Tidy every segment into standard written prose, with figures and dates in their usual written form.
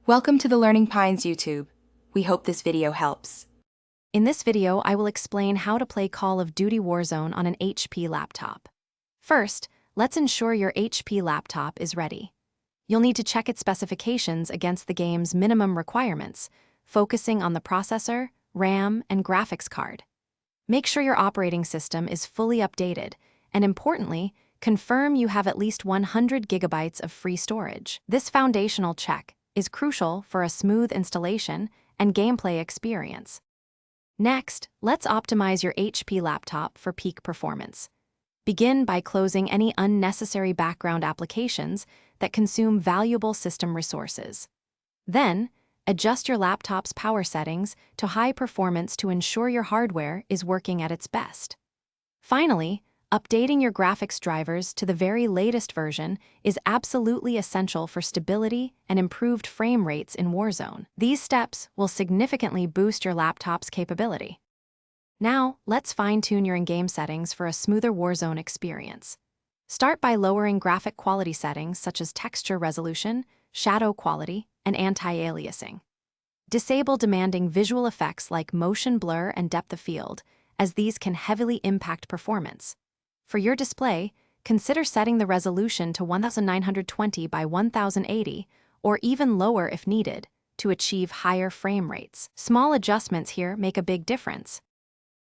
Welcome to the Learning Pines YouTube. We hope this video helps. In this video, I will explain how to play Call of Duty Warzone on an HP laptop. First, let's ensure your HP laptop is ready. You'll need to check its specifications against the game's minimum requirements, focusing on the processor, RAM, and graphics card. Make sure your operating system is fully updated, and importantly, confirm you have at least 100 gigabytes of free storage. This foundational check is crucial for a smooth installation and gameplay experience. Next, let's optimize your HP laptop for peak performance. Begin by closing any unnecessary background applications that consume valuable system resources. Then, adjust your laptop's power settings to high performance to ensure your hardware is working at its best. Finally, updating your graphics drivers to the very latest version is absolutely essential for stability and improved frame rates in Warzone. These steps will significantly boost your laptop's capability. Now, let's fine-tune your in-game settings for a smoother Warzone experience. Start by lowering graphic quality settings such as texture resolution, shadow quality, and anti-aliasing. Disable demanding visual effects like motion blur and depth of field, as these can heavily impact performance. For your display, consider setting the resolution to 1920 by 1080 or even lower if needed to achieve higher frame rates. Small adjustments here make a big difference.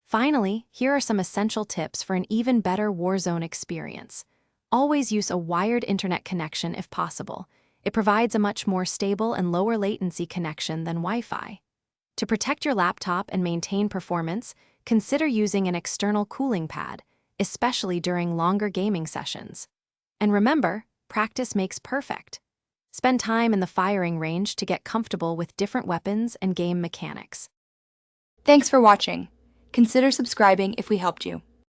Finally, here are some essential tips for an even better Warzone experience. Always use a wired internet connection if possible. It provides a much more stable and lower latency connection than Wi-Fi. To protect your laptop and maintain performance, consider using an external cooling pad, especially during longer gaming sessions. And remember, practice makes perfect. Spend time in the firing range to get comfortable with different weapons and game mechanics. Thanks for watching. Consider subscribing if we helped you.